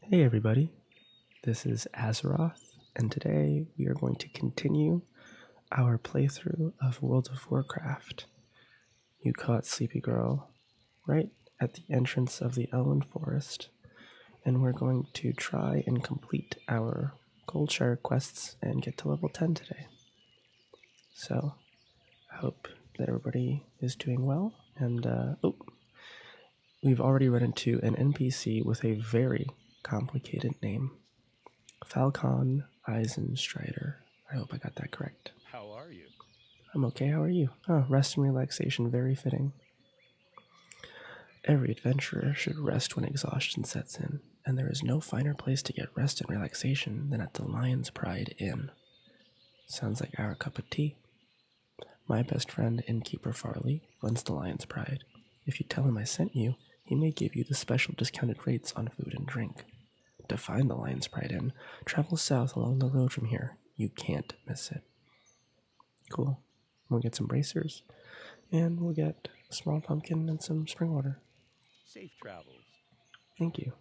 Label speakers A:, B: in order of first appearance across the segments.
A: Hey everybody, this is Azeroth, and today we are going to continue our playthrough of World of Warcraft. You caught Sleepy Girl right at the entrance of the Elwynn Forest, and we're going to try and complete our Goldshire quests and get to level 10 today. So, I hope that everybody is doing well, and we've already run into an NPC with a very complicated name. Falcon Eisenstrider. I hope I got that correct.
B: How are you?
A: I'm okay, how are you? Oh, rest and relaxation, very fitting. Every adventurer should rest when exhaustion sets in, and there is no finer place to get rest and relaxation than at the Lion's Pride Inn. Sounds like our cup of tea. My best friend, Innkeeper Farley, runs the Lion's Pride. If you tell him I sent you, he may give you the special discounted rates on food and drink. To find the Lion's Pride Inn, travel south along the road from here. You can't miss it. Cool. We'll get some bracers, and we'll get a small pumpkin and some spring water.
B: Safe travels.
A: Thank you.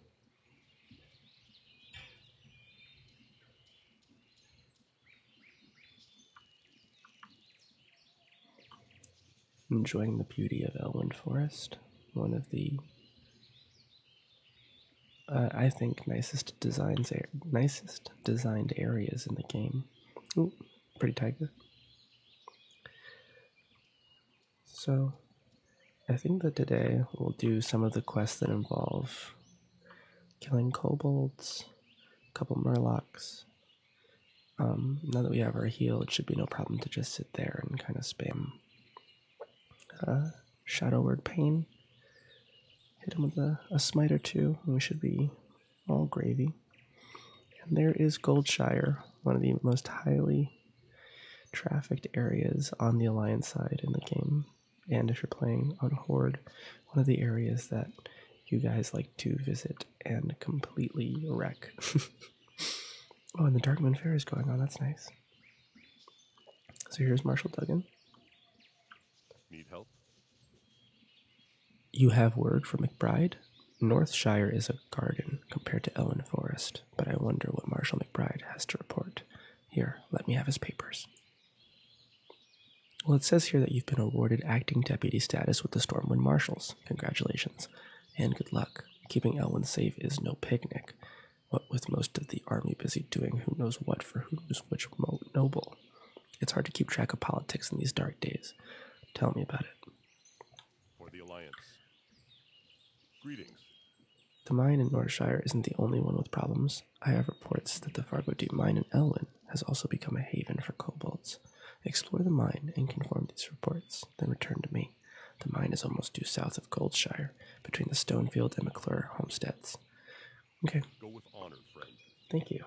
A: Enjoying the beauty of Elwynn Forest, one of the I think nicest designed areas in the game. Ooh, pretty tiger. So, I think that today we'll do some of the quests that involve killing kobolds, a couple murlocs. Now that we have our heal, it should be no problem to just sit there and kind of spam Shadow Word Pain. Hit him with a smite or two, and we should be all gravy. And there is Goldshire, one of the most highly trafficked areas on the Alliance side in the game. And if you're playing on Horde, one of the areas that you guys like to visit and completely wreck. Oh, and the Darkmoon Fair is going on, that's nice. So here's Marshal Duggan.
B: Need help?
A: You have word from McBride? Northshire is a garden compared to Elwynn Forest, but I wonder what Marshal McBride has to report. Here, let me have his papers. Well, it says here that you've been awarded acting deputy status with the Stormwind Marshals. Congratulations. And good luck. Keeping Elwynn safe is no picnic. What with most of the army busy doing who knows what for who knows which noble. It's hard to keep track of politics in these dark days. Tell me about it.
B: For the Alliance. Greetings.
A: The mine in Northshire isn't the only one with problems. I have reports that the Fargo Deep mine in Elwynn has also become a haven for kobolds. Explore the mine and confirm these reports, then return to me. The mine is almost due south of Goldshire, between the Stonefield and McClure homesteads. Okay.
B: Go with honor, friend.
A: Thank you.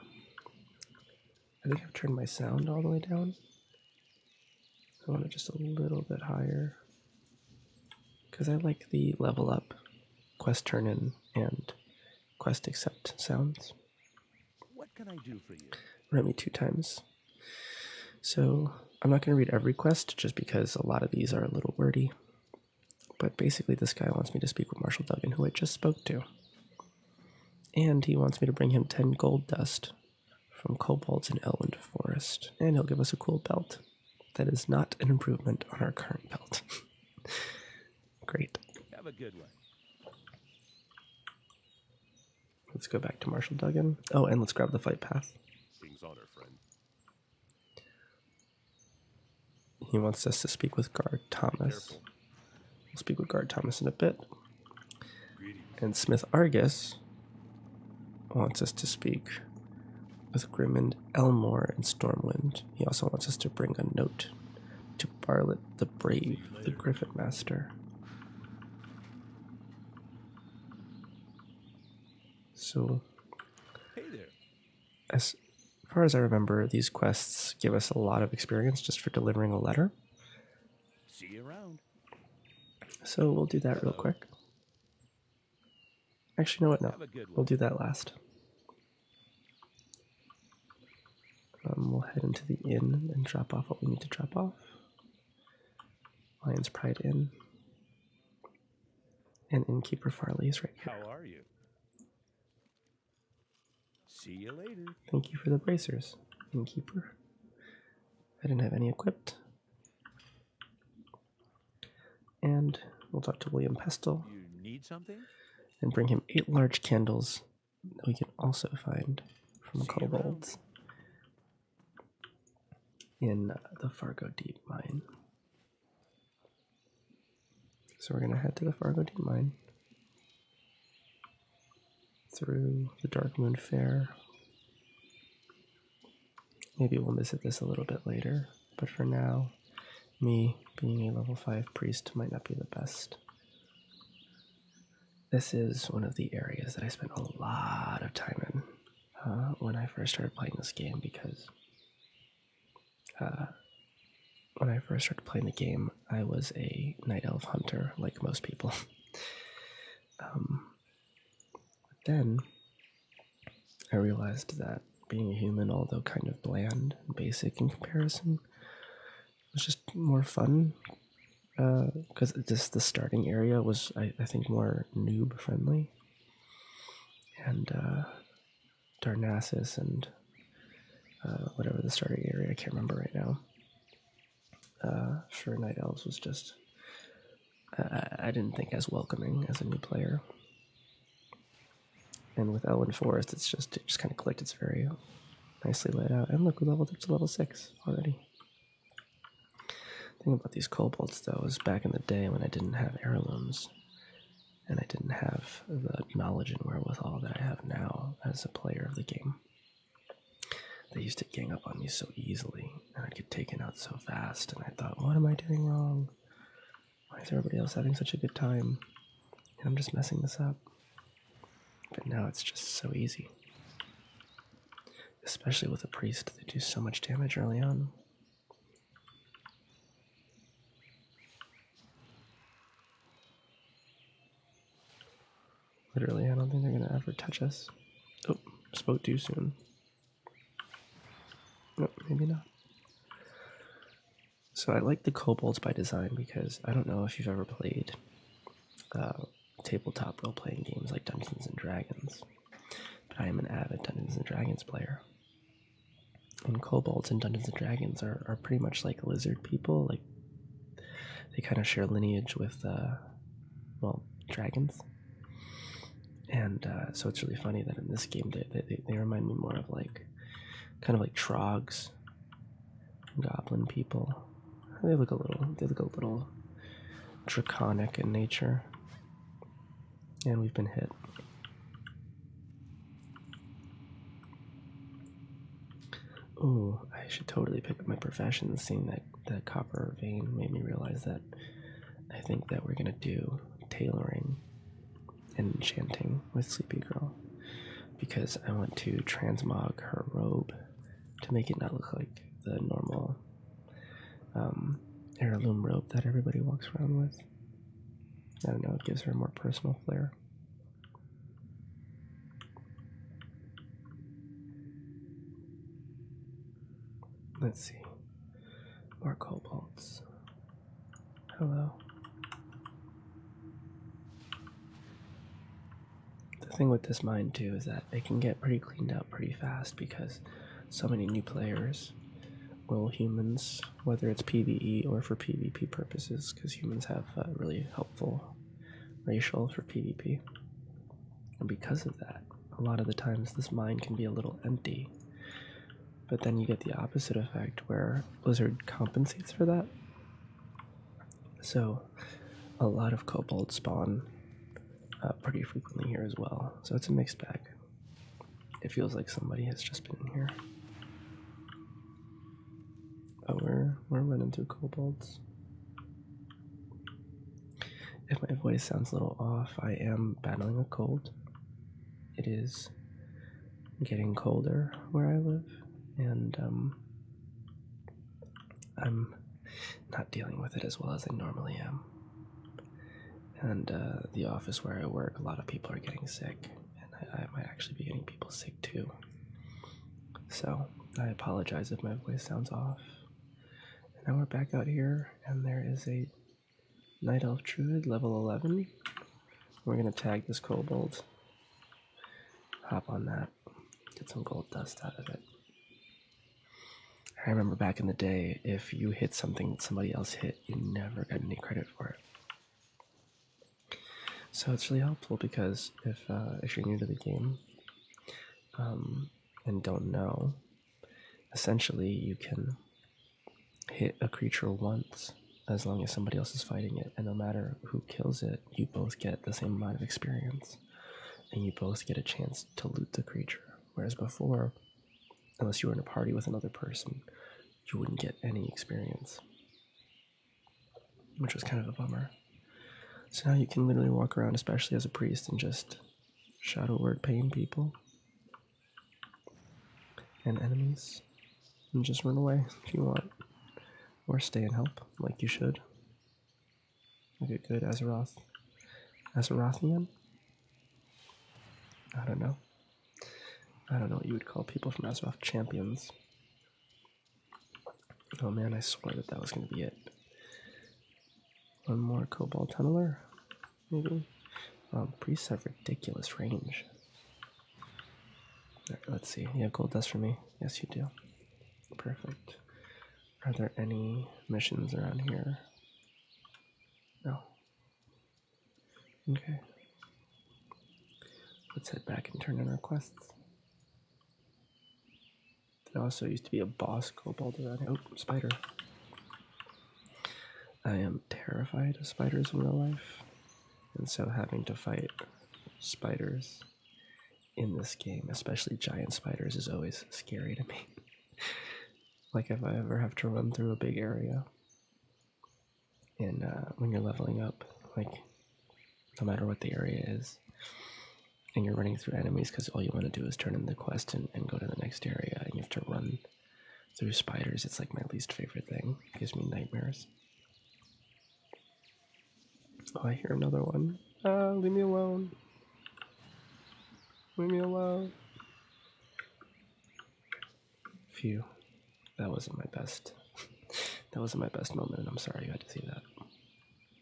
A: I think I've turned my sound all the way down. I want it just a little bit higher, because I like the level up, quest turn in, and quest accept sounds.
B: What can I do for you?
A: Read me 2 times. So I'm not going to read every quest just because a lot of these are a little wordy. But basically this guy wants me to speak with Marshal Duggan, who I just spoke to. And he wants me to bring him 10 gold dust from kobolds in Elwynn Forest. And he'll give us a cool belt. That is not an improvement on our current belt. Great.
B: Have a good one.
A: Let's go back to Marshal Duggan. Oh, and let's grab the fight path.
B: King's honor, friend.
A: He wants us to speak with Guard Thomas. We'll speak with Guard Thomas in a bit.
B: Greetings.
A: And Smith Argus wants us to speak with Grimmond Elmore and Stormwind. He also wants us to bring a note to Barlet the Brave, the Griffin Master. So,
B: Hey there.
A: as far as I remember, these quests give us a lot of experience just for delivering a letter.
B: See you around.
A: So we'll do that real quick. Actually, you know what? No,
B: Have a good one.
A: we'll do that last. We'll head into the inn and drop off what we need to drop off. Lion's Pride Inn. And Innkeeper Farley is right here.
B: How are you? See you later.
A: Thank you for the bracers, innkeeper. I didn't have any equipped. And we'll talk to William Pestle.
B: You need something?
A: And bring him 8 large candles that we can also find from
B: See you
A: kobolds in the Fargo Deep Mine. So we're going to head to the Fargo Deep Mine through the Dark Moon Fair. Maybe we'll visit this a little bit later, but for now, me being a level 5 priest might not be the best. This is one of the areas that I spent a lot of time in when I first started playing this game, because when I first started playing the game, I was a night elf hunter, like most people. Then I realized that being a human, although kind of bland and basic in comparison, was just more fun. Because just the starting area was, I think, more noob friendly. And Darnassus and whatever the starting area, I can't remember right now, for Night Elves was just, I didn't think as welcoming as a new player. And with Elwynn Forest, it just kind of clicked. It's very nicely laid out. And look, we leveled up to level 6 already. The thing about these kobolds, though, is back in the day when I didn't have heirlooms, and I didn't have the knowledge and wherewithal that I have now as a player of the game, they used to gang up on me so easily, and I'd get taken out so fast, and I thought, what am I doing wrong? Why is everybody else having such a good time? And I'm just messing this up. But now it's just so easy. Especially with a priest, they do so much damage early on. Literally, I don't think they're going to ever touch us. Oh, spoke too soon. No, maybe not. So I like the kobolds by design because I don't know if you've ever played tabletop role-playing games like Dungeons & Dragons, but I am an avid Dungeons & Dragons player. And kobolds in Dungeons & Dragons are pretty much like lizard people. Like, they kind of share lineage with, dragons. And so it's really funny that in this game they remind me more of kind of like trogs, goblin people. They look a little draconic in nature. And we've been hit. Ooh, I should totally pick up my profession. Seeing that copper vein made me realize that I think that we're gonna do tailoring and enchanting with Sleepy Girl, because I want to transmog her robe to make it not look like the normal heirloom robe that everybody walks around with. I don't know, it gives her a more personal flair. Let's see. More kobolds. Hello. The thing with this mine too is that it can get pretty cleaned out pretty fast because so many new players will humans, whether it's PvE or for PvP purposes, because humans have really helpful racial for PvP. And because of that, a lot of the times this mine can be a little empty. But then you get the opposite effect where Blizzard compensates for that. So a lot of kobolds spawn pretty frequently here as well. So it's a mixed bag. It feels like somebody has just been in here. Oh, we're running through kobolds. If my voice sounds a little off, I am battling a cold. It is getting colder where I live, and I'm not dealing with it as well as I normally am. And the office where I work, a lot of people are getting sick, and I might actually be getting people sick too. So I apologize if my voice sounds off. And now we're back out here, and there is a Night Elf Druid, level 11. We're going to tag this kobold. Hop on that. Get some gold dust out of it. I remember back in the day, if you hit something that somebody else hit, you never got any credit for it. So it's really helpful because if you're new to the game and don't know, essentially you can hit a creature once as long as somebody else is fighting it, and no matter who kills it, you both get the same amount of experience, and you both get a chance to loot the creature. Whereas before, unless you were in a party with another person, you wouldn't get any experience, which was kind of a bummer. So now you can literally walk around, especially as a priest, and just shout a word, pain people and enemies, and just run away if you want, or stay and help like you should, like a good Azerothian. I don't know what you would call people from Azeroth champions. Oh man, I swore that was going to be it. One more Cobalt Tunneler, maybe? Priests have ridiculous range. Right, let's see. You have gold dust for me? Yes, you do. Perfect. Are there any missions around here? No. Okay. Let's head back and turn in our quests. There also used to be a boss kobold around here. Oh, spider. I am terrified of spiders in real life, and so having to fight spiders in this game, especially giant spiders, is always scary to me. Like if I ever have to run through a big area, and when you're leveling up, like no matter what the area is, and you're running through enemies because all you want to do is turn in the quest and go to the next area, and you have to run through spiders, it's like my least favorite thing. It gives me nightmares. Oh, I hear another one. Leave me alone. Leave me alone. Phew. That wasn't my best. That wasn't my best moment, and I'm sorry you had to see that.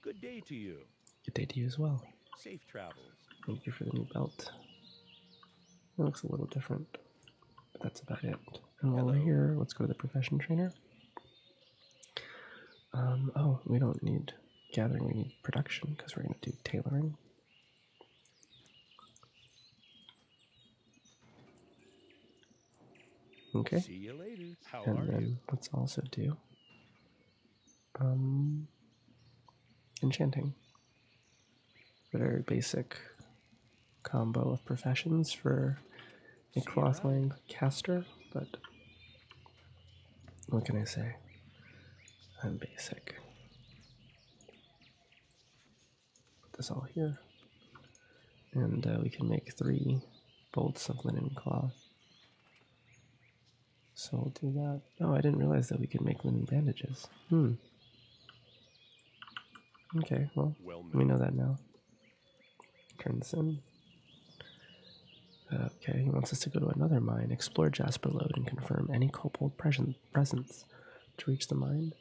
B: Good day to you.
A: Good day to you as well.
B: Safe travels.
A: Thank you for the new belt. It looks a little different, but that's about it. And while we're here, let's go to the profession trainer. Oh, we don't need gathering, we need production because we're going to do tailoring. Okay.
B: See you later. How
A: and
B: are
A: then
B: you?
A: Let's also do Enchanting. A very basic combo of professions for a cloth-wearing caster, but what can I say? I'm basic. Put this all here. And we can make 3 bolts of linen cloth. So we'll do that. Oh, I didn't realize that we could make linen bandages. Okay, well, we know that now. Turn this in. Okay, he wants us to go to another mine, explore Jasper Lode, and confirm any kobold presence. To reach the mine,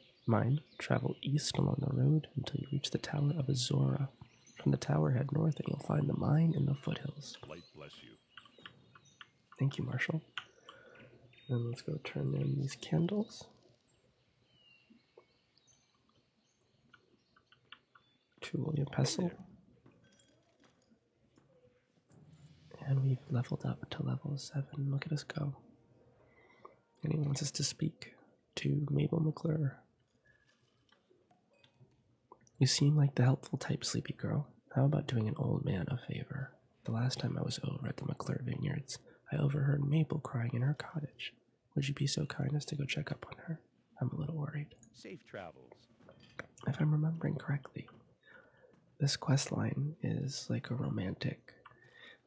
A: travel east along the road until you reach the Tower of Azora. From the tower, head north, and you'll find the mine in the foothills.
B: Light bless you.
A: Thank you, Marshal. Then let's go turn in these candles. To William Pestle. And we've leveled up to level 7. Look at us go. And he wants us to speak to Mabel McClure. You seem like the helpful type, sleepy girl. How about doing an old man a favor? The last time I was over at the McClure Vineyards, I overheard Mabel crying in her cottage. Would you be so kind as to go check up on her? I'm a little worried.
B: Safe travels.
A: If I'm remembering correctly, this quest line is like a romantic,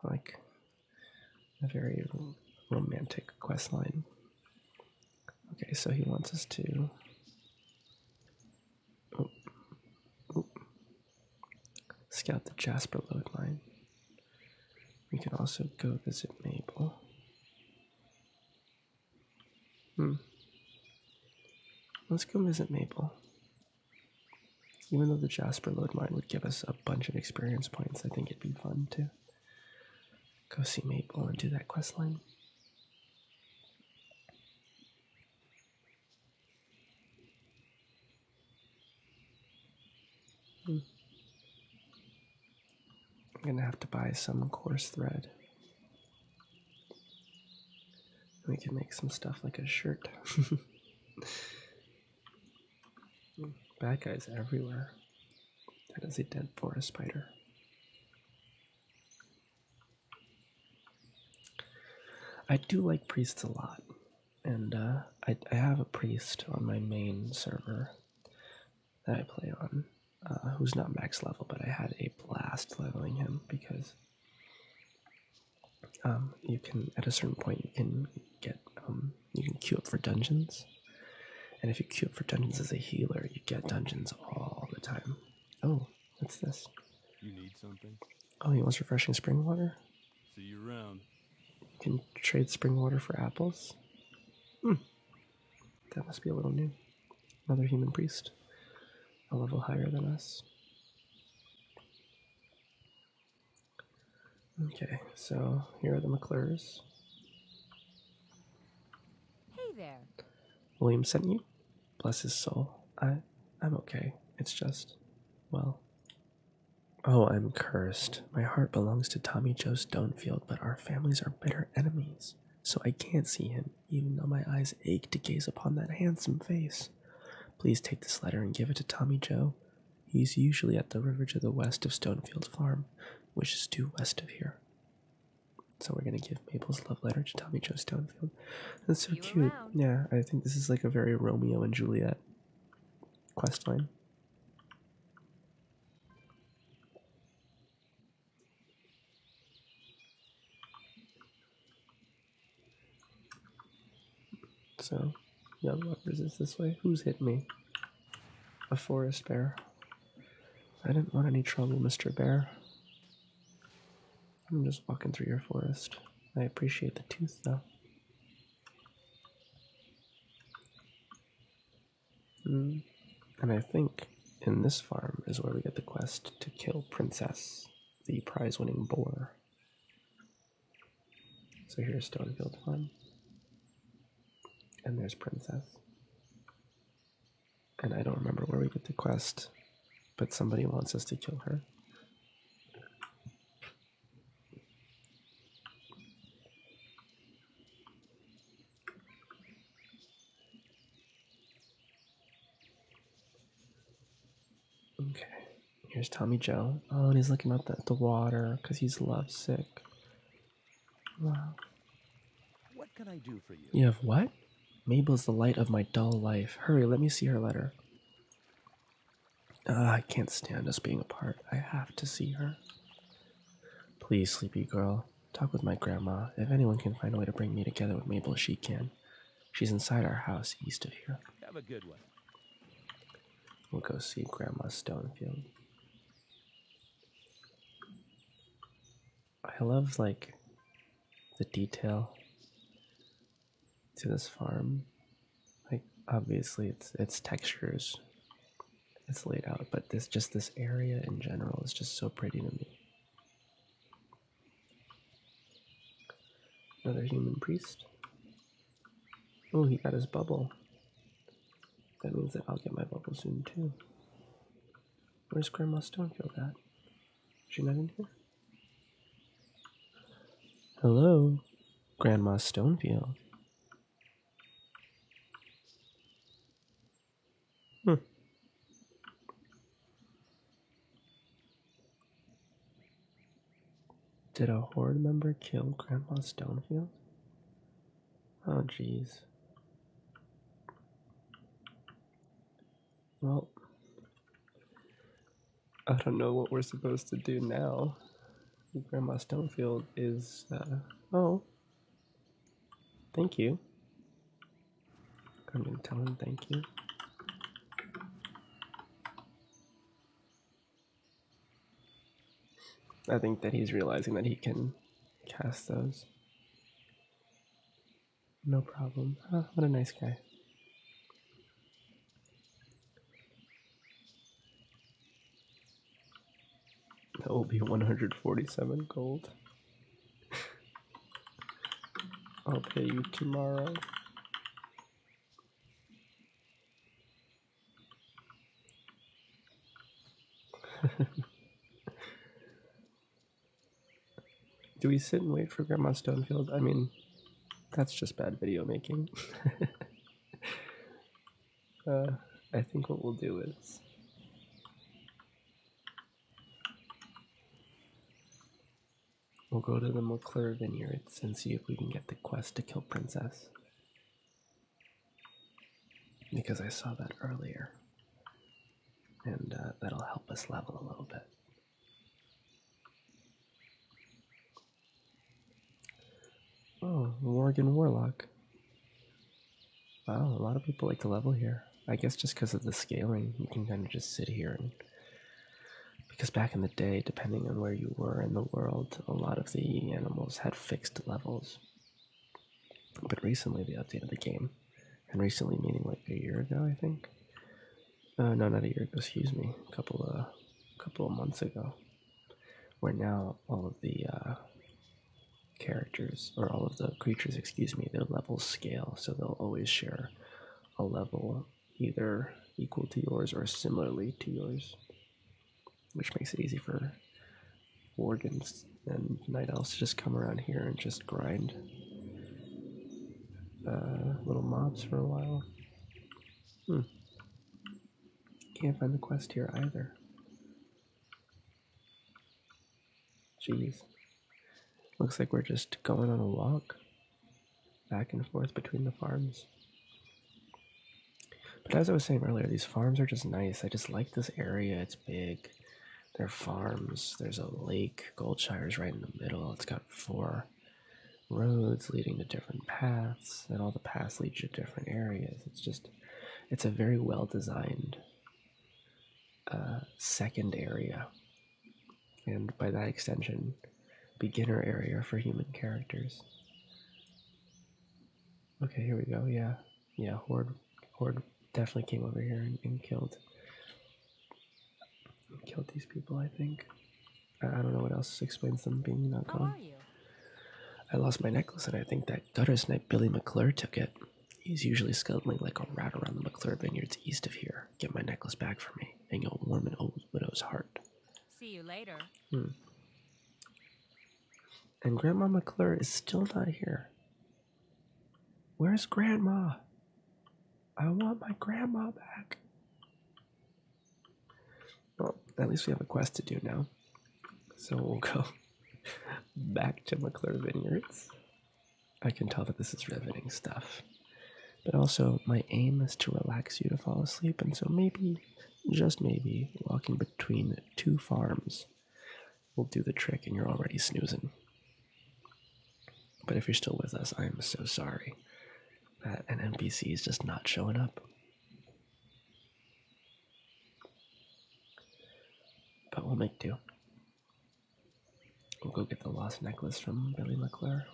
A: like a very romantic quest line. Okay, so he wants us to scout the Jasper Lode mine. We can also go visit Mabel. Let's go visit Mabel. Even though the Jasper Lode mine would give us a bunch of experience points, I think it'd be fun to go see Mabel and do that quest line. I'm gonna have to buy some coarse thread. We can make some stuff like a shirt. Bad guys everywhere. That is a dead forest spider. I do like priests a lot. And I have a priest on my main server that I play on, who's not max level, but I had a blast leveling him because you can, at a certain point, you can get, you can queue up for dungeons. And if you queue up for dungeons as a healer, you get dungeons all the time. Oh, what's this?
B: You need something?
A: Oh, he wants refreshing spring water?
B: See you around.
A: You can trade spring water for apples? That must be a little new. Another human priest. A level higher than us. Okay, so here are the McClures.
C: Hey there.
A: William sent you? Bless his soul. I'm okay. It's just, well. Oh, I'm cursed. My heart belongs to Tommy Joe Stonefield, but our families are bitter enemies, so I can't see him, even though my eyes ache to gaze upon that handsome face. Please take this letter and give it to Tommy Joe. He's usually at the river to the west of Stonefield Farm, which is due west of here. So we're gonna give Mabel's love letter to Tommy Joe Stonefield. That's so cute.
C: Around.
A: Yeah, I think this is like a very Romeo and Juliet questline. So, young lovers is this way. Who's hit me? A forest bear. I didn't want any trouble, Mr. Bear. I'm just walking through your forest. I appreciate the tooth, though. And I think in this farm is where we get the quest to kill Princess, the prize-winning boar. So here's Stonefield Farm. And there's Princess. And I don't remember where we get the quest, but somebody wants us to kill her. Okay, here's Tommy Joe. Oh, and he's looking up at the water because he's lovesick. Wow.
B: What can I do for you?
A: You have what? Mabel's the light of my dull life. Hurry, let me see her letter. I can't stand us being apart. I have to see her. Please, sleepy girl, talk with my grandma. If anyone can find a way to bring me together with Mabel, she can. She's inside our house east of here.
B: Have a good one.
A: We'll go see Gramma Stonefield. I love, like, the detail to this farm. Like, obviously it's textures, it's laid out, but this area in general is just so pretty to me. Another human priest. Oh, he got his bubble. That means that I'll get my bubble soon too. Where's Gramma Stonefield at? Is she not in here? Hello, Grandma Stonefield. Did a horde member kill Grandma Stonefield? Oh, jeez. Well, I don't know what we're supposed to do now. Grandma Stonefield is, oh. Thank you. I'm gonna tell him thank you. I think that he's realizing that he can cast those. No problem. Oh, what a nice guy. That will be 147 gold. I'll pay you tomorrow. Do we sit and wait for Gramma Stonefield? I mean, that's just bad video making. I think what we'll do is we'll go to the McClure Vineyards and see if we can get the quest to kill Princess. Because I saw that earlier. And that'll help us level a little bit. Oh, Worgen Warlock. Wow, a lot of people like to level here. I guess just because of the scaling, you can kind of just sit here and... Because back in the day, depending on where you were in the world, a lot of the animals had fixed levels. But recently they updated the game. And recently meaning like a year ago, I think? No, not a year ago, excuse me. A couple of months ago. Where now all of the characters, or all of the creatures, excuse me, their levels scale, so they'll always share a level either equal to yours or similarly to yours, which makes it easy for Worgens and Night Elves to just come around here and just grind little mobs for a while. Can't find the quest here either. Jeez. Looks like we're just going on a walk back and forth between the farms. But as I was saying earlier, these farms are just nice. I just like this area. It's big. They're farms. There's a lake. Goldshire's right in the middle. It's got 4 roads leading to different paths, and all the paths lead to different areas. It's a very well designed second area, and by that extension, beginner area for human characters. Okay, here we go. Yeah, Horde definitely came over here and killed these people, I think. I don't know what else explains them being not gone.
C: How are you?
A: I lost my necklace, and I think that gutter snipe Billy McClure took it. He's usually scuttling like a rat around the McClure Vineyards east of here. Get my necklace back for me, and you'll warm an old widow's heart.
C: See you later.
A: And Grandma McClure is still not here. Where's Grandma? I want my grandma back. Well, at least we have a quest to do now. So we'll go back to McClure Vineyards. I can tell that this is riveting stuff. But also, my aim is to relax you to fall asleep, and so maybe, just maybe, walking between 2 farms will do the trick and you're already snoozing. But if you're still with us, I am so sorry that an NPC is just not showing up. But we'll make do. We'll go get the lost necklace from Billy McClure.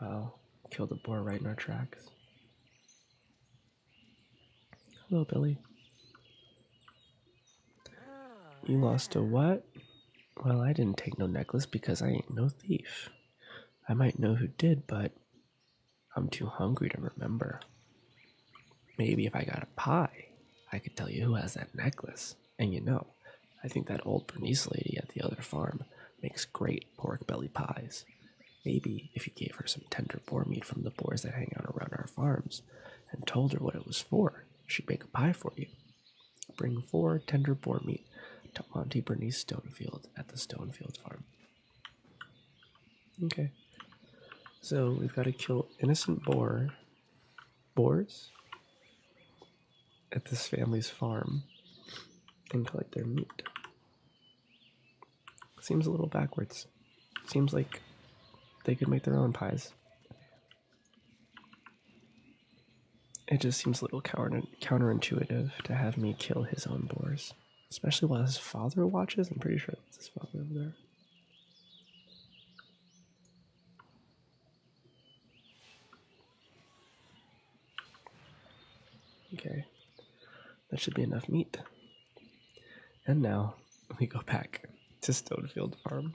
A: Wow, killed a boar right in our tracks. Hello, Billy. You lost a what? Well, I didn't take no necklace because I ain't no thief. I might know who did, but I'm too hungry to remember. Maybe if I got a pie, I could tell you who has that necklace. And you know, I think that old Bernice lady at the other farm makes great pork belly pies. Maybe if you gave her some tender boar meat from the boars that hang out around our farms and told her what it was for, she'd make a pie for you. Bring 4 tender boar meat to Auntie Bernice Stonefield at the Stonefield Farm. Okay. So we've got to kill innocent boars at this family's farm and collect their meat. Seems a little backwards. Seems like they could make their own pies. It just seems a little counterintuitive to have me kill his own boars. Especially while his father watches. I'm pretty sure that's his father over there. Okay. That should be enough meat. And now we go back to Stonefield Farm.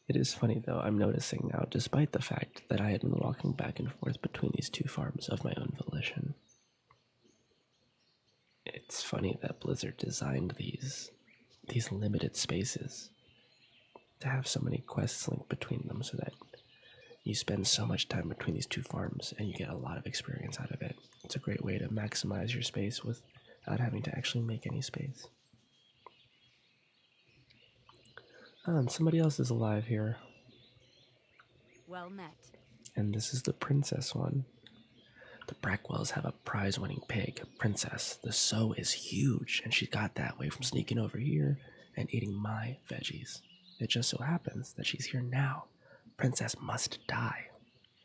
A: It is funny though, I'm noticing now, despite the fact that I had been walking back and forth between these 2 farms of my own volition, It's funny that Blizzard designed these limited spaces to have so many quests linked between them so that you spend so much time between these two farms and you get a lot of experience out of it. It's a great way to maximize your space without having to actually make any space. And somebody else is alive here.
C: Well met.
A: And this is the princess one. The Brackwells have a prize-winning pig, Princess. The sow is huge, and she got that way from sneaking over here and eating my veggies. It just so happens that she's here now. Princess must die.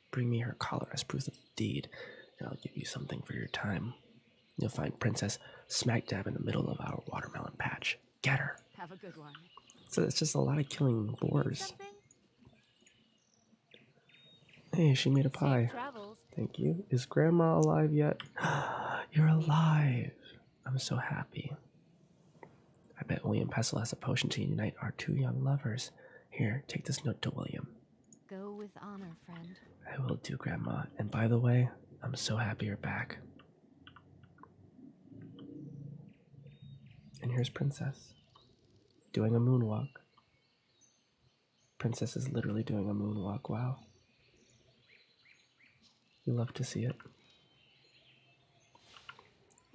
A: Bring me her collar as proof of the deed, and I'll give you something for your time. You'll find Princess smack dab in the middle of our watermelon patch. Get her.
C: Have a good one.
A: So it's just a lot of killing boars.
C: Something?
A: Hey, she made a pie.
C: Safe travels.
A: Thank you. Is Grandma alive yet? You're alive. I'm so happy. I bet William Pestle has a potion to unite our two young lovers. Here, take this note to William.
C: Go with honor, friend.
A: I will do, Grandma. And by the way, I'm so happy you're back. And here's Princess. Doing a moonwalk. Princess is literally doing a moonwalk. Wow. You love to see it.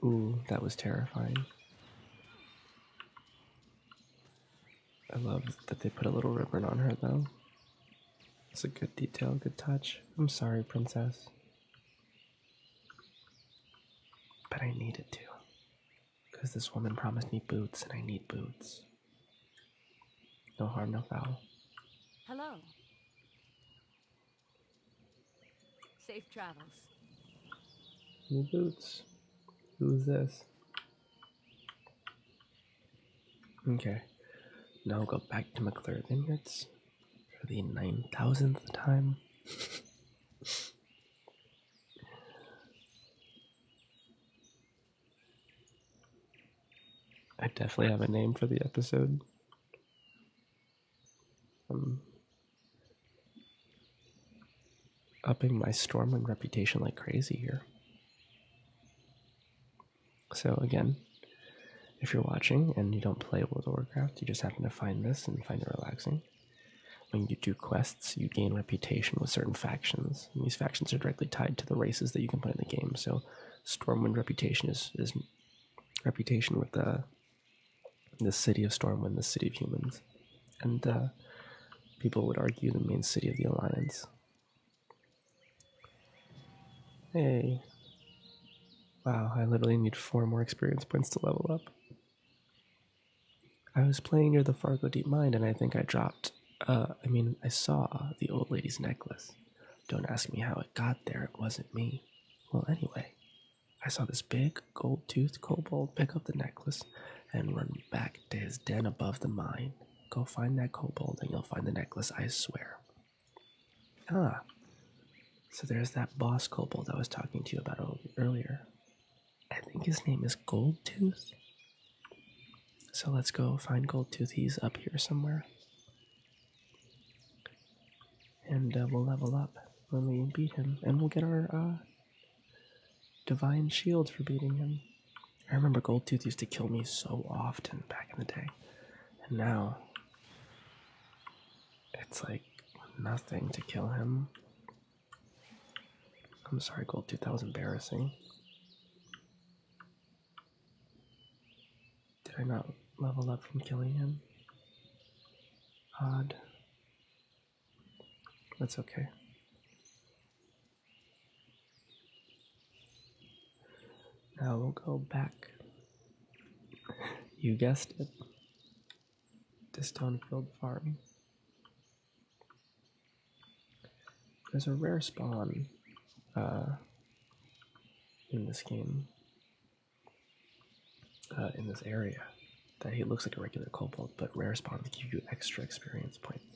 A: Ooh, that was terrifying. I love that they put a little ribbon on her, though. It's a good detail, good touch. I'm sorry, Princess. But I needed to. Because this woman promised me boots, and I need boots. No harm, no foul.
C: Hello. Safe travels.
A: New boots. Who's this? Okay. Now we'll go back to McClure Vineyards for the 9,000th time. I definitely have a name for the episode. Upping my Stormwind reputation like crazy here. So again, if you're watching and you don't play World of Warcraft, you just happen to find this and find it relaxing. When you do quests, you gain reputation with certain factions, and these factions are directly tied to the races that you can put in the game. So Stormwind reputation is reputation with the city of Stormwind, the city of humans, and people would argue the main city of the Alliance. Hey. Wow, I literally need 4 more experience points to level up. I was playing near the Fargo Deep Mine and I think I dropped, I saw the old lady's necklace. Don't ask me how it got there, it wasn't me. Well, anyway, I saw this big gold-toothed kobold pick up the necklace and run back to his den above the mine. Go find that kobold and you'll find the necklace, I swear. Ah. So there's that boss kobold I was talking to you about earlier. I think his name is Goldtooth. So let's go find Goldtooth. He's up here somewhere. And we'll level up when we beat him. And we'll get our divine shield for beating him. I remember Goldtooth used to kill me so often back in the day. And now, it's like nothing to kill him. I'm sorry, Goldtooth, that was embarrassing. Did I not level up from killing him? Odd. That's okay. Now we'll go back. You guessed it. To Stonefield Farm. There's a rare spawn in this game, in this area, that he looks like a regular kobold, but rare spawns give you extra experience points.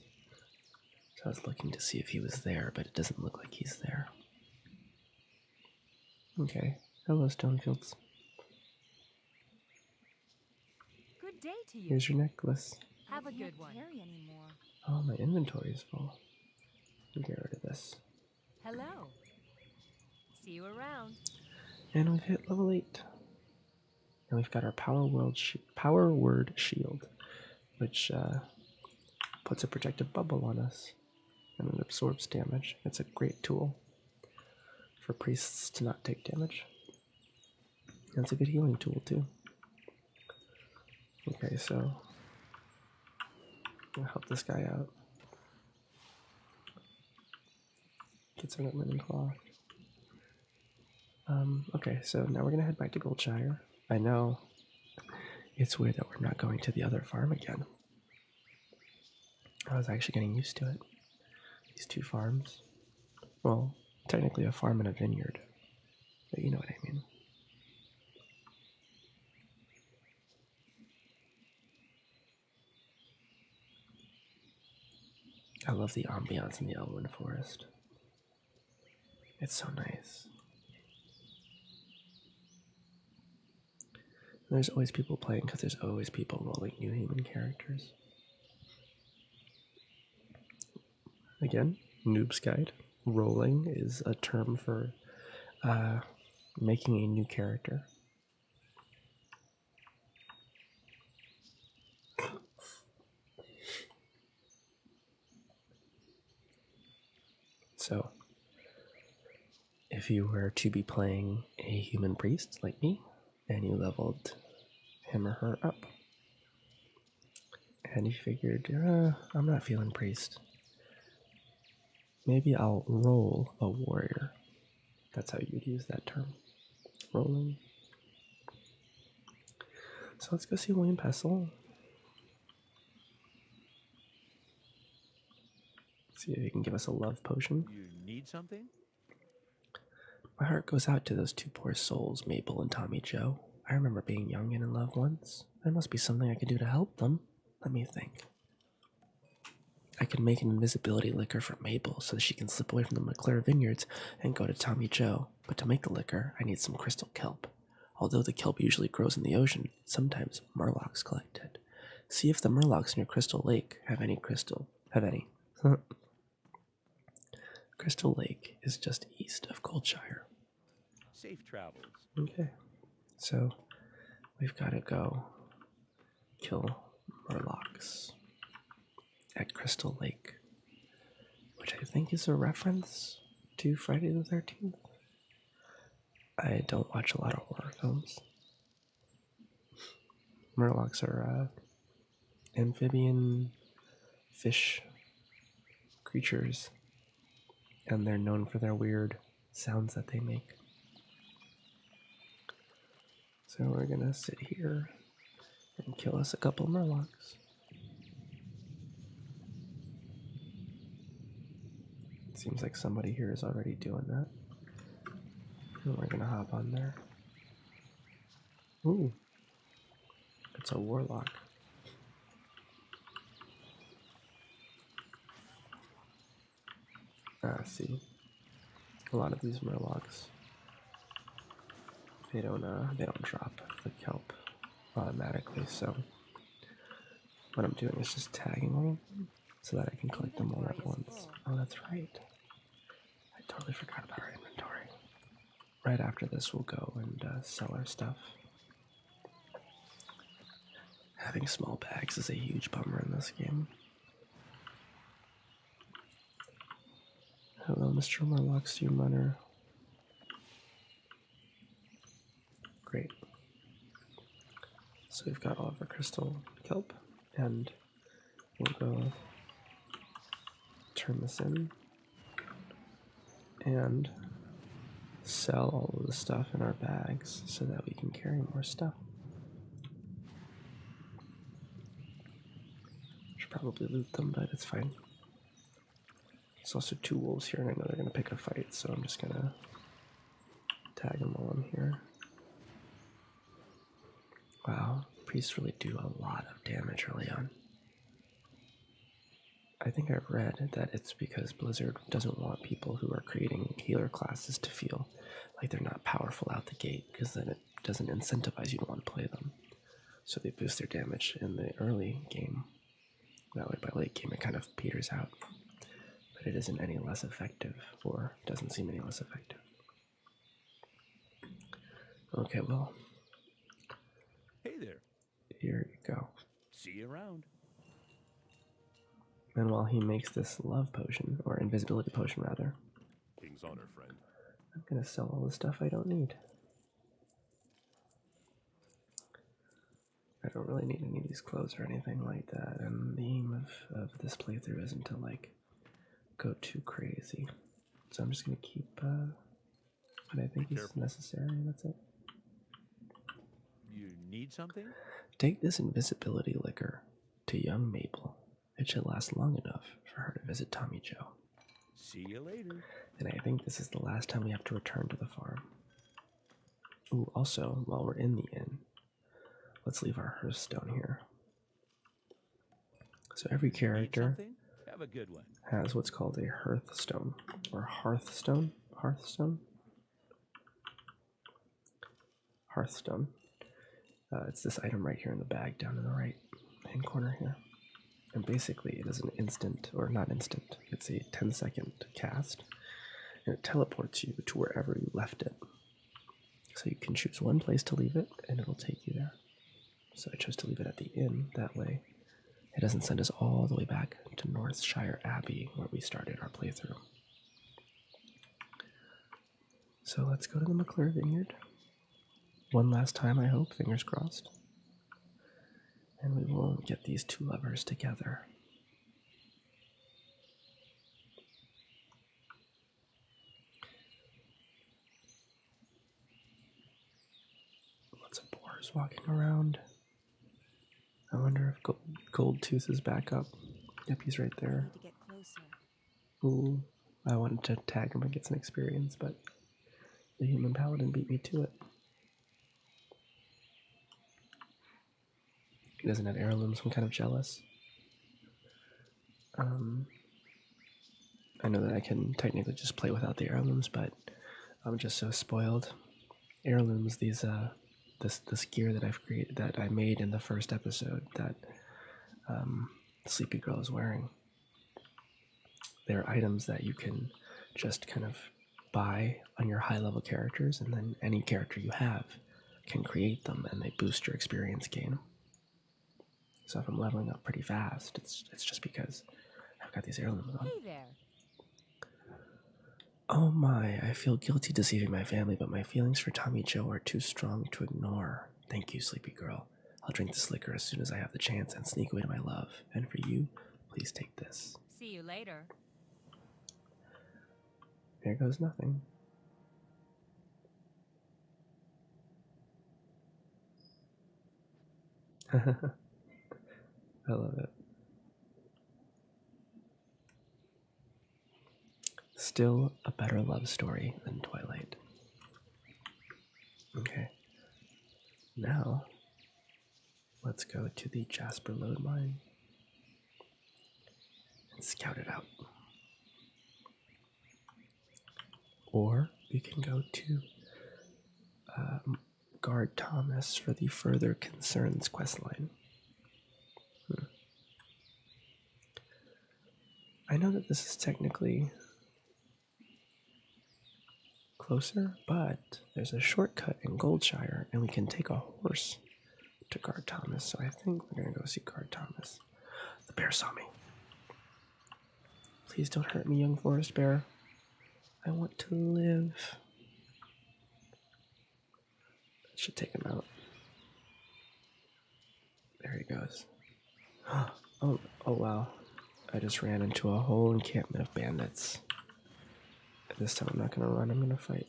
A: So I was looking to see if he was there, but it doesn't look like he's there. Okay, hello Stonefields.
C: Good day to you.
A: Here's your necklace.
C: Have a good one.
D: Carry anymore.
A: Oh, my inventory is full. Let me get rid of this.
C: Hello. See you around.
A: And we've hit level 8. And we've got our power word shield, which puts a protective bubble on us, and it absorbs damage. It's a great tool for priests to not take damage. And it's a good healing tool too. Okay, so I'm gonna help this guy out. Get some of that linen cloth. Okay, so now we're gonna head back to Goldshire. I know it's weird that we're not going to the other farm again. I was actually getting used to it. These two farms. Well, technically a farm and a vineyard, but you know what I mean. I love the ambiance in the Elwynn Forest. It's so nice. And there's always people playing because there's always people rolling new human characters. Again, Noob's Guide. Rolling is a term for making a new character. So, if you were to be playing a human priest like me, and you leveled him or her up, and you figured, I'm not feeling priest, maybe I'll roll a warrior. That's how you'd use that term. Rolling. So let's go see William Pestle. See if he can give us a love potion.
B: You need something?
A: My heart goes out to those two poor souls, Mabel and Tommy Joe. I remember being young and in love once. There must be something I could do to help them. Let me think. I could make an invisibility liquor for Mabel so that she can slip away from the McClure Vineyards and go to Tommy Joe. But to make the liquor, I need some crystal kelp. Although the kelp usually grows in the ocean, sometimes murlocs collect it. See if the murlocs in your crystal lake have any. Crystal Lake is just east of Goldshire.
B: Safe travels.
A: Okay, so we've got to go kill murlocs at Crystal Lake, which I think is a reference to Friday the 13th. I don't watch a lot of horror films. Murlocs are amphibian fish creatures, and they're known for their weird sounds that they make. So we're gonna sit here and kill us a couple murlocs. It seems like somebody here is already doing that. And we're gonna hop on there. Ooh, it's a warlock. See, a lot of these murlocs, they don't drop the kelp automatically. So what I'm doing is just tagging all of them so that I can collect them all at once. Oh, that's right. I totally forgot about our inventory. Right after this, we'll go and sell our stuff. Having small bags is a huge bummer in this game. Hello, Mr. Murloc Steam Runner. Great. So we've got all of our crystal kelp, and we'll go turn this in and sell all of the stuff in our bags so that we can carry more stuff. Should probably loot them, but it's fine. There's also two wolves here, and I know they're going to pick a fight, so I'm just going to tag them while I'm here. Wow, priests really do a lot of damage early on. I think I've read that it's because Blizzard doesn't want people who are creating healer classes to feel like they're not powerful out the gate, because then it doesn't incentivize you to want to play them. So they boost their damage in the early game. That way by late game it kind of peters out. But it isn't any less effective, or doesn't seem any less effective. Okay, well,
B: Hey there.
A: Here you go.
B: See you around.
A: And while he makes this love potion, or invisibility potion rather,
B: King's honor, friend.
A: I'm gonna sell all the stuff I don't need. I don't really need any of these clothes or anything like that, and the aim of this playthrough isn't to like go too crazy. So I'm just gonna keep what I think is necessary, and that's it.
B: You need something?
A: Take this invisibility liquor to young Mabel. It should last long enough for her to visit Tommy Joe.
B: See you later.
A: And I think this is the last time we have to return to the farm. Ooh, also, while we're in the inn, let's leave our hearthstone here. So every character
B: have a good one.
A: has what's called a hearthstone, or hearthstone? Hearthstone? Hearthstone. It's this item right here in the bag down in the right hand corner here. And basically it is an instant, or not instant, it's a 10-second cast, and it teleports you to wherever you left it. So you can choose one place to leave it, and it'll take you there. So I chose to leave it at the inn, that way it doesn't send us all the way back to Northshire Abbey, where we started our playthrough. So let's go to the McClure Vineyard. One last time, I hope, fingers crossed. And we will get these two lovers together. Lots of boars walking around. I wonder if Gold Tooth is back up. Yep, he's right there.
C: To get closer.
A: Ooh, I wanted to tag him and get some experience, but the human paladin beat me to it. He doesn't have heirlooms, I'm kind of jealous. I know that I can technically just play without the heirlooms, but I'm just so spoiled. Heirlooms, these this gear that I've created, that I made in the first episode that Sleepy Girl is wearing. They're items that you can just kind of buy on your high-level characters, and then any character you have can create them, and they boost your experience gain. So if I'm leveling up pretty fast, it's just because I've got these heirlooms on.
C: Hey there.
A: Oh my, I feel guilty deceiving my family, but my feelings for Tommy Joe are too strong to ignore. Thank you, Sleepy Girl. I'll drink this liquor as soon as I have the chance and sneak away to my love. And for you, please take this.
C: See you later.
A: There goes nothing. I love it. Still a better love story than Twilight. Okay. Now, let's go to the Jasper Lode Mine and scout it out. Or we can go to Guard Thomas for the Further Concerns questline. I know that this is technically closer, but there's a shortcut in Goldshire, and we can take a horse to Guard Thomas, so I think we're going to go see Guard Thomas. The bear saw me. Please don't hurt me, young forest bear. I want to live. That should take him out. There he goes. Oh wow. I just ran into a whole encampment of bandits. This time I'm not going to run, I'm going to fight.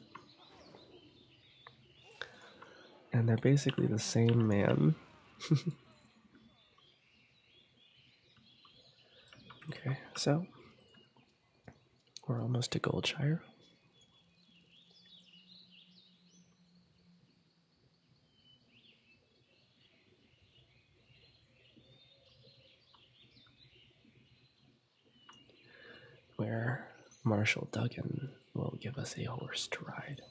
A: And they're basically the same man. Okay, so we're almost to Goldshire. Where Marshal Duggan will give us a horse to ride.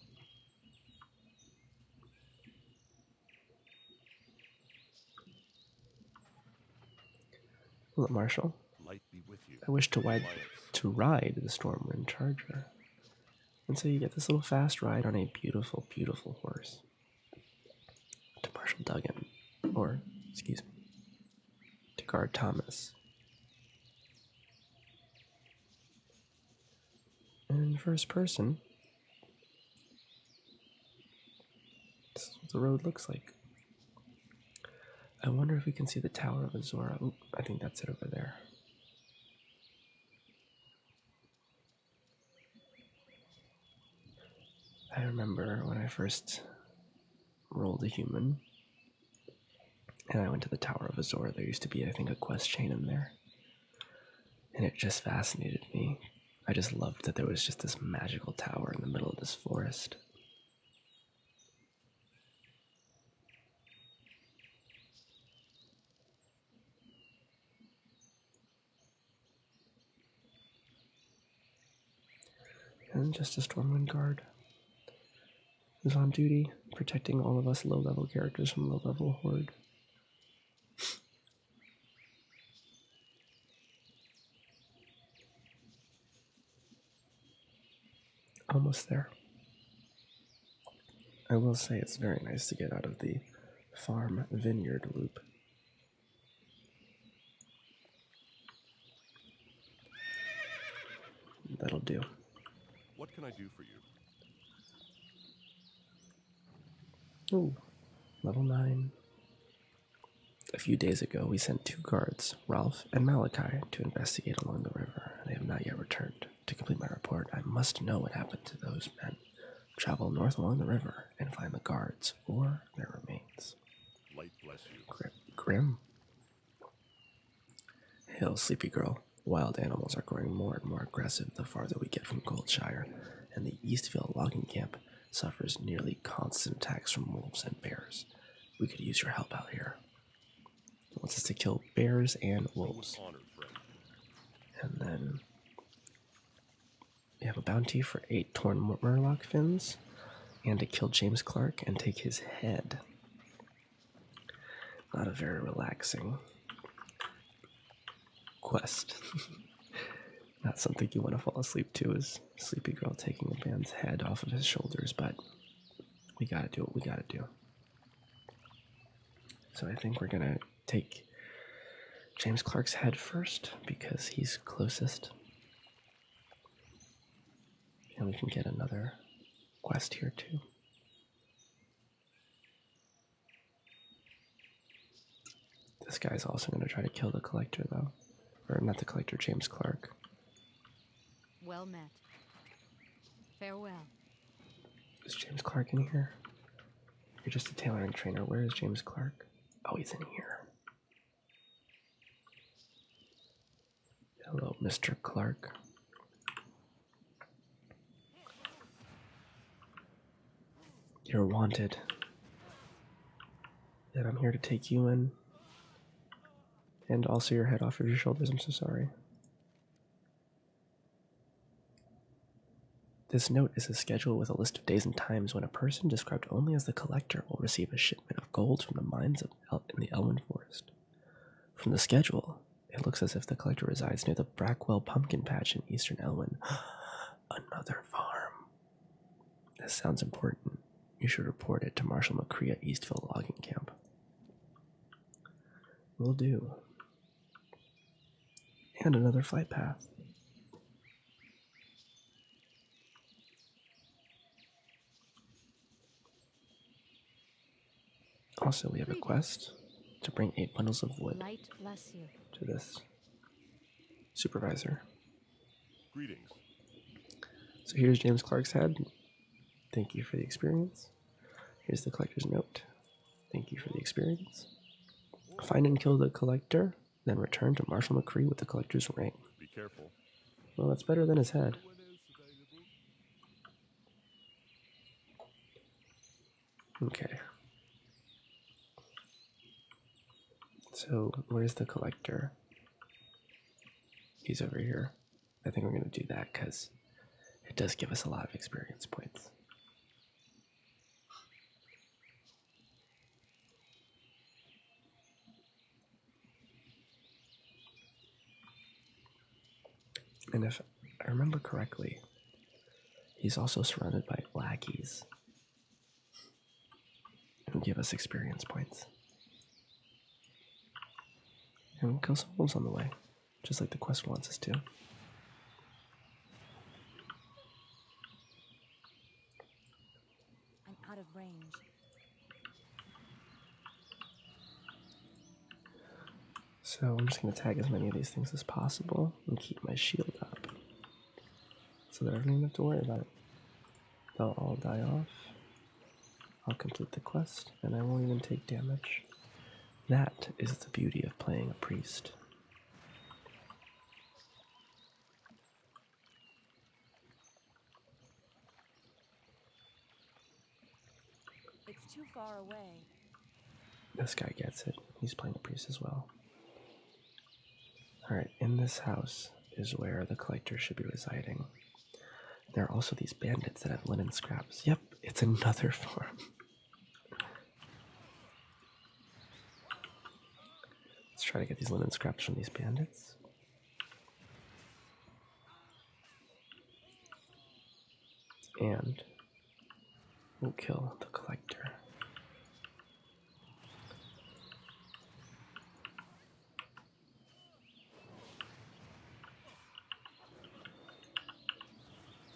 A: Hello, Marshal.
B: Light be with you.
A: I wish to ride the Stormwind Charger. And so you get this little fast ride on a beautiful, beautiful horse. To Marshal Duggan. Or, excuse me, to guard Thomas. And in first person, this is what the road looks like. I wonder if we can see the Tower of Azora. Oop, I think that's it over there. I remember when I first rolled a human and I went to the Tower of Azora, there used to be, I think, a quest chain in there. And it just fascinated me. I just loved that there was just this magical tower in the middle of this forest. And just a Stormwind Guard who's on duty, protecting all of us low-level characters from low-level Horde. Almost there. I will say it's very nice to get out of the farm vineyard loop. That'll do.
D: What can I do for you?
A: Ooh, level 9. A few days ago, we sent 2 guards, Ralph and Malachi, to investigate along the river. They have not yet returned. To complete my report, I must know what happened to those men. Travel north along the river and find the guards or their remains.
D: Light bless you.
A: Grim. Hail, sleepy girl. Wild animals are growing more and more aggressive the farther we get from Goldshire, and the Eastfield logging camp suffers nearly constant attacks from wolves and bears. We could use your help out here. It wants us to kill bears and wolves.
D: Honored, friend.
A: And then we have a bounty for 8 torn murloc fins, and to kill James Clark and take his head. Not a very relaxing quest. Not something you want to fall asleep to, is Sleepy Girl taking a man's head off of his shoulders, but we gotta do what we gotta do. So I think we're gonna take James Clark's head first, because he's closest. And we can get another quest here too. This guy's also going to try to kill the collector, though. Or not the collector, James Clark.
C: Well met. Farewell.
A: Is James Clark in here? You're just a tailoring trainer. Where is James Clark? Oh, he's in here. Hello, Mr. Clark. You're wanted. And I'm here to take you in. And also your head off of your shoulders. I'm so sorry. This note is a schedule with a list of days and times when a person described only as the collector will receive a shipment of gold from the mines in the Elwynn Forest. From the schedule, it looks as if the collector resides near the Brackwell Pumpkin Patch in eastern Elwynn. Another farm. This sounds important. You should report it to Marshal McCree at Eastville Logging Camp. Will do. And another flight path. Also, we have a quest to bring 8 bundles of wood
C: Light bless you.
A: to this supervisor.
D: Greetings.
A: So here's James Clark's head. Thank you for the experience. Here's the collector's note. Thank you for the experience. Find and kill the collector, then return to Marshal McCree with the collector's ring.
D: Be careful.
A: Well, that's better than his head. Okay. So, where's the collector? He's over here. I think we're going to do that because it does give us a lot of experience points. And if I remember correctly, he's also surrounded by lackeys who give us experience points. And we'll kill some wolves on the way, just like the quest wants us to.
C: I'm out of range.
A: So I'm just going to tag as many of these things as possible and keep my shield up so that I don't even have to worry about it. They'll all die off. I'll complete the quest and I won't even take damage. That is the beauty of playing a priest.
C: It's too far away.
A: This guy gets it. He's playing a priest as well. Alright, in this house is where the collector should be residing. There are also these bandits that have linen scraps. Yep, it's another farm. Let's try to get these linen scraps from these bandits. And we'll kill the collector.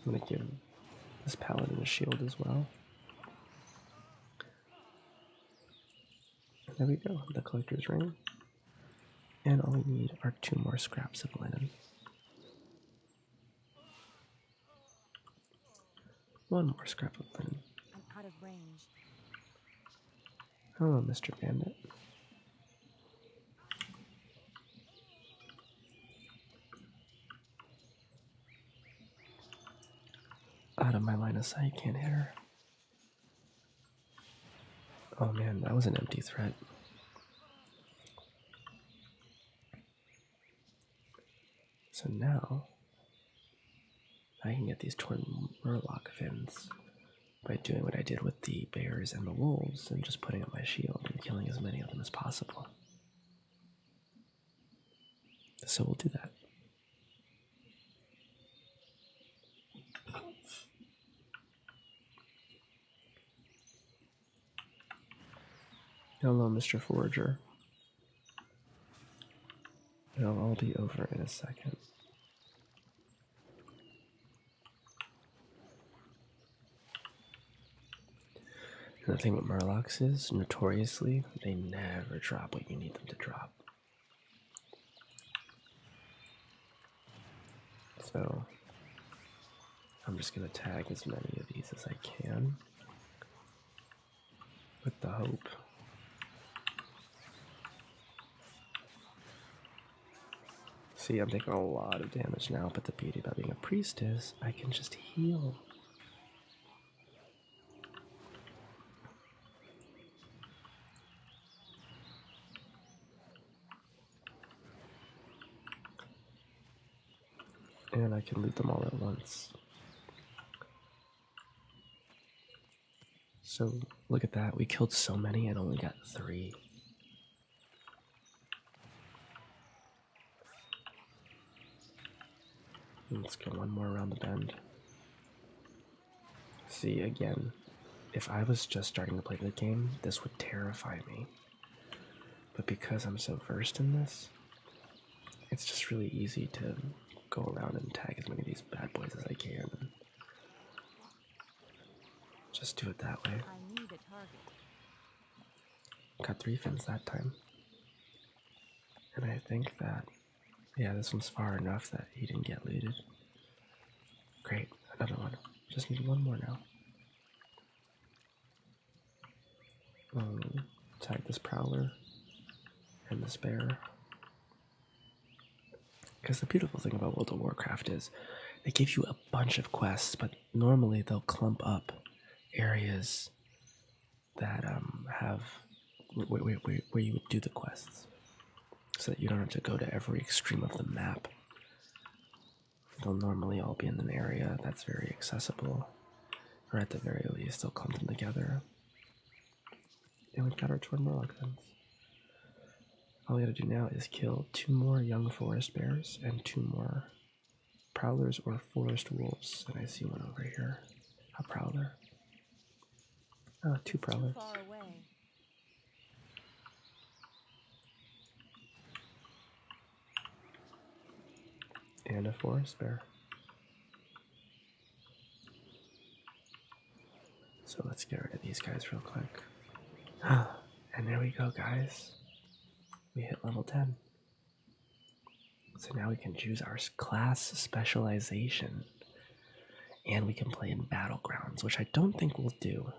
A: I'm going to give this paladin a shield as well. And there we go, the collector's ring. And all we need are 2 more scraps of linen. 1 more scrap of linen.
C: I'm out of range.
A: Hello, Mr. Bandit. Out of my line of sight, can't hit her. Oh man, that was an empty threat. So now, I can get these torn murloc fins by doing what I did with the bears and the wolves and just putting up my shield and killing as many of them as possible. So we'll do that. Hello, Mr. Forager. It'll all be over in a second. And the thing with murlocs is, notoriously, they never drop what you need them to drop. So, I'm just going to tag as many of these as I can, with the hope see, I'm taking a lot of damage now, but the beauty about being a priest is I can just heal. And I can loot them all at once. So, look at that. We killed so many and only got 3. Let's go one more around the bend. See, again, if I was just starting to play the game, this would terrify me. But because I'm so versed in this, it's just really easy to go around and tag as many of these bad boys as I can. And just do it that way.
C: I need a target.
A: Got 3 fins that time. And I think that, yeah, this one's far enough that he didn't get looted. Great, another one. Just need 1 more now. Tag this prowler and this bear. Because the beautiful thing about World of Warcraft is they give you a bunch of quests, but normally they'll clump up areas that have where you would do the quests, so that you don't have to go to every extreme of the map. They'll normally all be in an area that's very accessible, or at the very least they'll clump them together. And we've got our torn murloc fins. All we gotta do now is kill 2 more young forest bears and 2 more prowlers or forest wolves. And I see one over here. A prowler. 2 prowlers.
C: Too far away.
A: And a forest bear. So let's get rid of these guys real quick. And there we go, guys. We hit level 10. So now we can choose our class specialization. And we can play in battlegrounds, which I don't think we'll do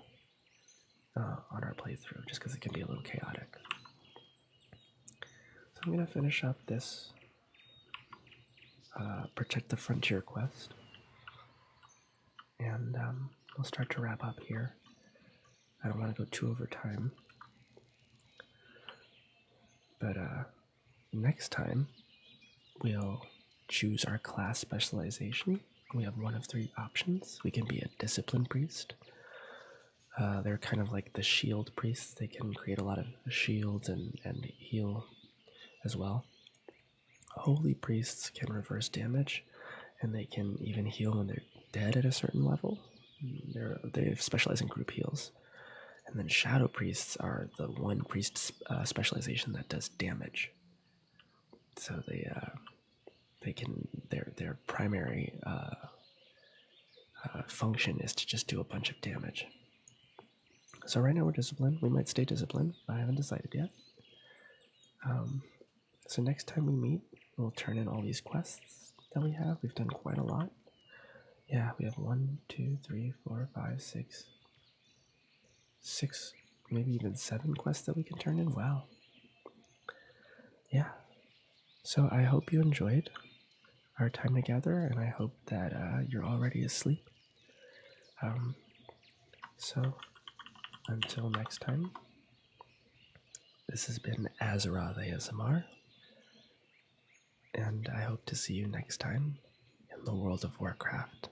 A: on our playthrough, just because it can be a little chaotic. So I'm going to finish up this Protect the Frontier quest. And we'll start to wrap up here. I don't want to go too over time. But next time, we'll choose our class specialization. We have one of 3 options. We can be a discipline priest. They're kind of like the shield priests. They can create a lot of shields and heal as well. Holy priests can reverse damage, and they can even heal when they're dead at a certain level. They specialize in group heals. And then shadow priests are the one priest specialization that does damage. So they can their primary function is to just do a bunch of damage. So right now we're disciplined. We might stay disciplined. I haven't decided yet. So next time we meet, we'll turn in all these quests that we have. We've done quite a lot. Yeah, we have 1, 2, 3, 4, 5, 6, maybe even 7 quests that we can turn in. Wow. Yeah. So I hope you enjoyed our time together, and I hope that you're already asleep. So until next time, this has been AzerothASMR, and I hope to see you next time in the world of Warcraft.